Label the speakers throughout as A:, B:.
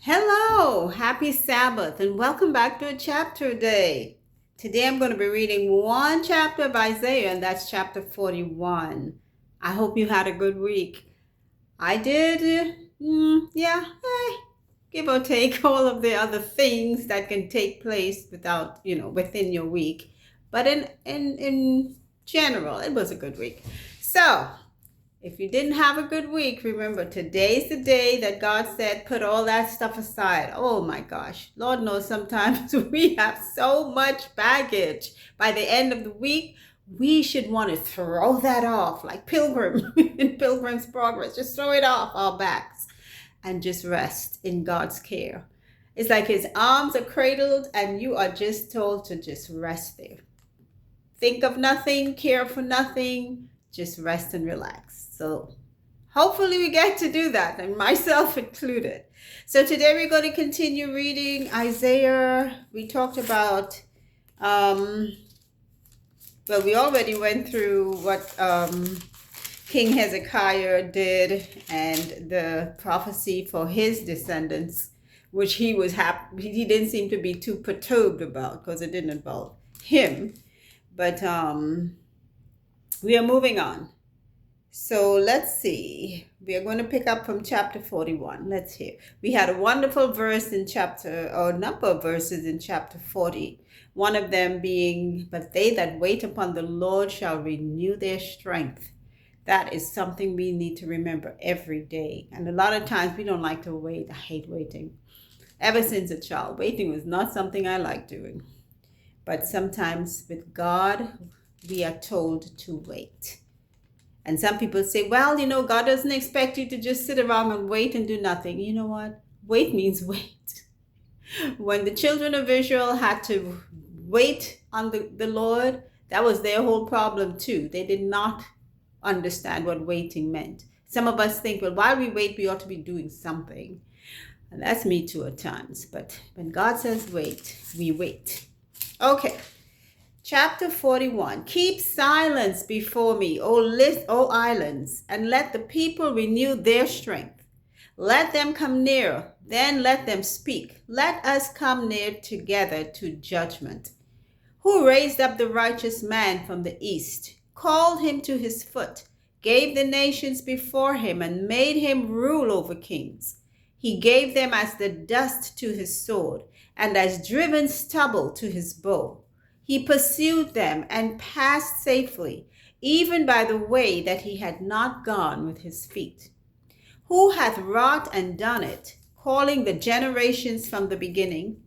A: Hello, happy Sabbath, and welcome back to a chapter day. Today I'm going to be reading one chapter of Isaiah, and that's chapter 41. I hope you had a good week. I did, yeah, give or take all of the other things that can take place within your week. But in general, it was a good week. So, if you didn't have a good week, remember today's the day that God said, put all that stuff aside. Oh my gosh. Lord knows sometimes we have so much baggage. By the end of the week, we should want to throw that off like Pilgrim in Pilgrim's Progress. Just throw it off our backs and just rest in God's care. It's like his arms are cradled and you are just told to just rest there. Think of nothing, care for nothing, just rest and relax. So hopefully we get to do that, and myself included. So today we're going to continue reading Isaiah. We talked about, we already went through what King Hezekiah did and the prophecy for his descendants, which he was happy. He didn't seem to be too perturbed about because it didn't involve him. But we are moving on. So let's see. We are going to pick up from chapter 41. Let's hear. We had a wonderful verse in a number of verses in chapter 40. One of them being, but they that wait upon the Lord shall renew their strength. That is something we need to remember every day. And a lot of times we don't like to wait. I hate waiting. Ever since a child, waiting was not something I like doing. But sometimes with God, we are told to wait. And some people say, well, God doesn't expect you to just sit around and wait and do nothing. You know what? Wait means wait. When the children of Israel had to wait on the Lord, that was their whole problem too. They did not understand what waiting meant. Some of us think, well, while we wait, we ought to be doing something. And that's me too at times. But when God says wait, we wait. Okay, chapter 41. Keep silence before me, O islands, and let the people renew their strength. Let them come near, then let them speak. Let us come near together to judgment. Who raised up the righteous man from the east, called him to his foot, gave the nations before him, and made him rule over kings. He gave them as the dust to his sword, and as driven stubble to his bow. He pursued them and passed safely, even by the way that he had not gone with his feet. Who hath wrought and done it, calling the generations from the beginning?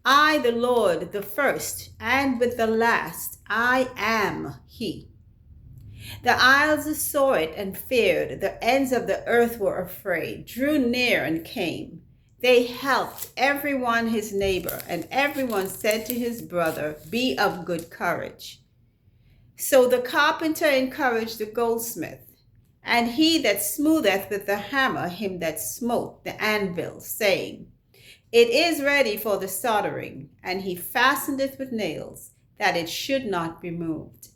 A: I, the Lord, the first, and with the last, I am he. The isles saw it and feared. The ends of the earth were afraid, drew near and came. They helped everyone his neighbor, and everyone said to his brother, be of good courage. So the carpenter encouraged the goldsmith, and he that smootheth with the hammer him that smote the anvil, saying, it is ready for the soldering, and he fastened it with nails, that it should not be moved.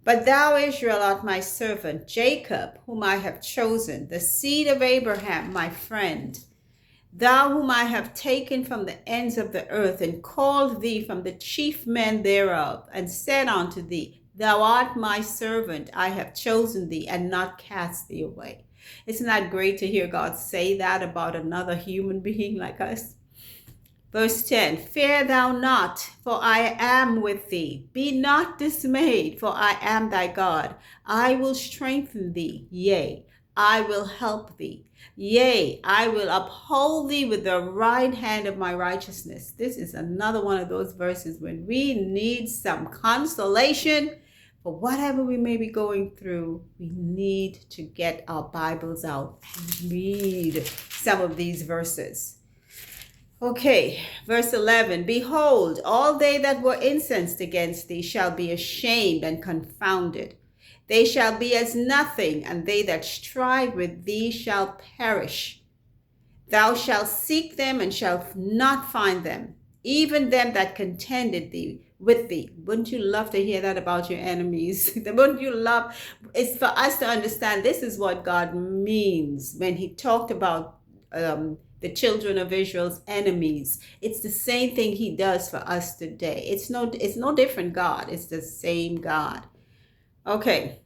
A: But thou, Israel, art my servant, Jacob, whom I have chosen, the seed of Abraham, my friend. Thou whom I have taken from the ends of the earth, and called thee from the chief men thereof, and said unto thee, thou art my servant, I have chosen thee, and not cast thee away. Isn't that great to hear God say that about another human being like us? Verse 10, fear thou not, for I am with thee. Be not dismayed, for I am thy God. I will strengthen thee, yea, I will help thee. Yea, I will uphold thee with the right hand of my righteousness. This is another one of those verses when we need some consolation for whatever we may be going through. We need to get our Bibles out and read some of these verses. Okay, verse 11, behold, all they that were incensed against thee shall be ashamed and confounded. They shall be as nothing, and they that strive with thee shall perish. Thou shalt seek them and shalt not find them, even them that contended with thee. Wouldn't you love to hear that about your enemies? Wouldn't you love? It's for us to understand this is what God means when he talked about the children of Israel's enemies. It's the same thing he does for us today. It's no different God. It's the same God. Okay.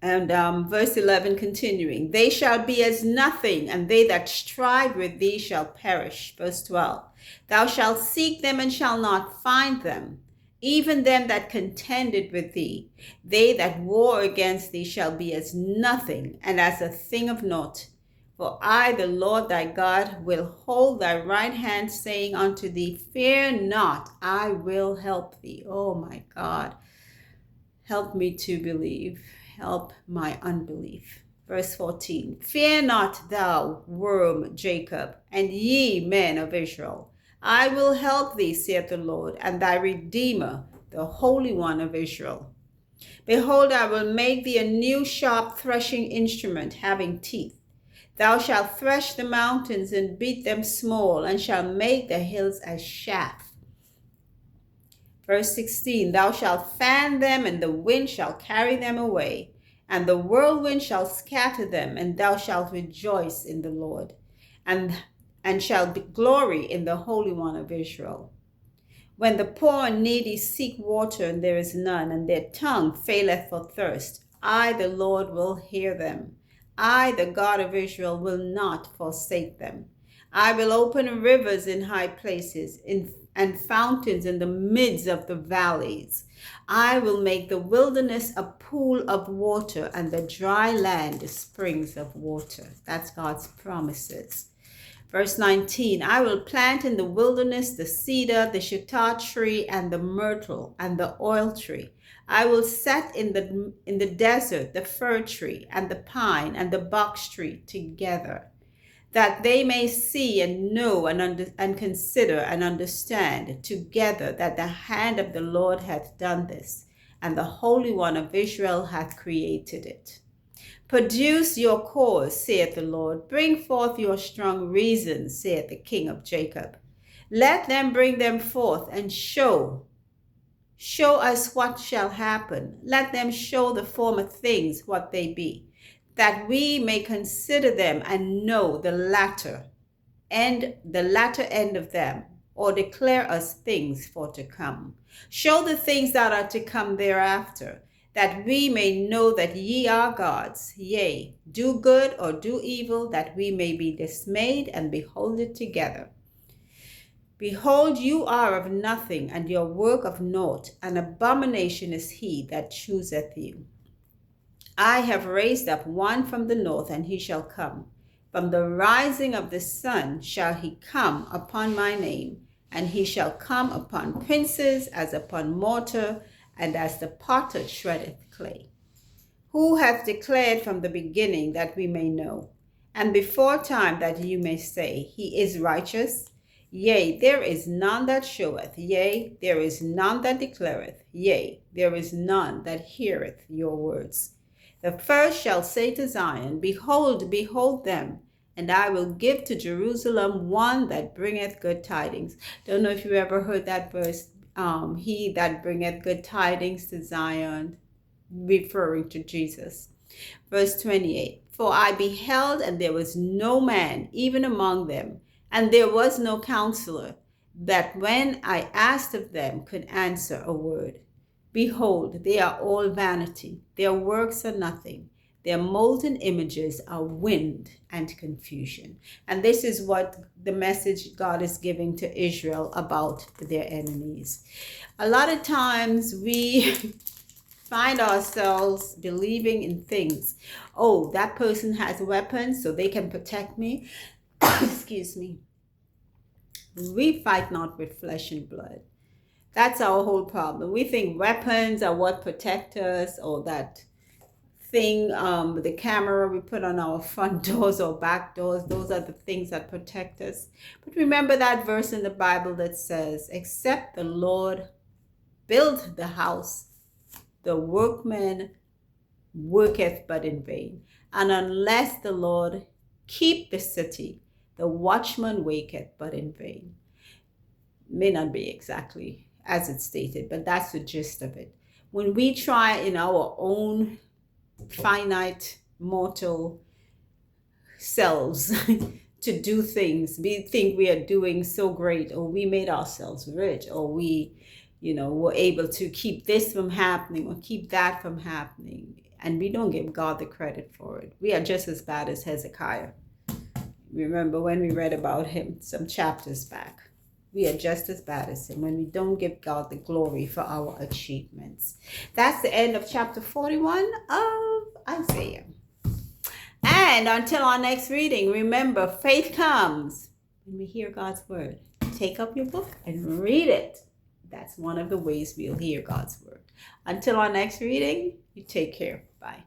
A: And verse 11 continuing, they shall be as nothing, and they that strive with thee shall perish. Verse 12, thou shalt seek them and shall not find them, even them that contended with thee. They that war against thee shall be as nothing, and as a thing of naught. For I, the Lord thy God, will hold thy right hand, saying unto thee, fear not, I will help thee. Oh my God. Help me to believe. Help my unbelief. Verse 14. Fear not thou, worm Jacob, and ye men of Israel. I will help thee, saith the Lord, and thy Redeemer, the Holy One of Israel. Behold, I will make thee a new sharp threshing instrument, having teeth. Thou shalt thresh the mountains and beat them small, and shalt make the hills as chaff. Verse 16, thou shalt fan them, and the wind shall carry them away, and the whirlwind shall scatter them, and thou shalt rejoice in the Lord, and shall glory in the Holy One of Israel. When the poor and needy seek water, and there is none, and their tongue faileth for thirst, I, the Lord, will hear them. I, the God of Israel, will not forsake them. I will open rivers in high places, and fountains in the midst of the valleys. I will make the wilderness a pool of water, and the dry land springs of water. That's God's promises. Verse 19, I will plant in the wilderness the cedar, the shittah tree, and the myrtle, and the oil tree. I will set in the desert the fir tree, and the pine, and the box tree together, that they may see and know and consider and understand together that the hand of the Lord hath done this, and the Holy One of Israel hath created it. Produce your cause, saith the Lord. Bring forth your strong reasons, saith the King of Jacob. Let them bring them forth, and show us what shall happen. Let them show the former things what they be, that we may consider them and know the latter end of them, or declare us things for to come. Show the things that are to come thereafter, that we may know that ye are gods. Yea, do good or do evil, that we may be dismayed and behold it together. Behold, you are of nothing, and your work of naught. An abomination is he that chooseth you. I have raised up one from the north, and he shall come. From the rising of the sun shall he come upon my name, and he shall come upon princes as upon mortar, and as the potter shreddeth clay. Who hath declared from the beginning, that we may know, and before time, that you may say, he is righteous? Yea, there is none that showeth, yea, there is none that declareth, yea, there is none that heareth your words. The first shall say to Zion, behold, behold them, and I will give to Jerusalem one that bringeth good tidings. Don't know if you ever heard that verse. He that bringeth good tidings to Zion, referring to Jesus. Verse 28, for I beheld, and there was no man, even among them, and there was no counselor, that when I asked of them could answer a word. Behold, they are all vanity. Their works are nothing. Their molten images are wind and confusion. And this is what the message God is giving to Israel about their enemies. A lot of times we find ourselves believing in things. Oh, that person has weapons, so they can protect me. Excuse me. We fight not with flesh and blood. That's our whole problem. We think weapons are what protect us, or that thing, the camera we put on our front doors or back doors, those are the things that protect us. But remember that verse in the Bible that says, except the Lord build the house, the workman worketh but in vain. And unless the Lord keep the city, the watchman waketh but in vain. May not be exactly as it's stated, but that's the gist of it. When we try in our own finite mortal selves to do things. We think we are doing so great, or we made ourselves rich, or we, were able to keep this from happening or keep that from happening. And we don't give God the credit for it. We are just as bad as Hezekiah. Remember when we read about him some chapters back? We are just as bad as him when we don't give God the glory for our achievements. That's the end of chapter 41 of Isaiah. And until our next reading, remember, faith comes when we hear God's word. Take up your book and read it. That's one of the ways we'll hear God's word. Until our next reading, you take care. Bye.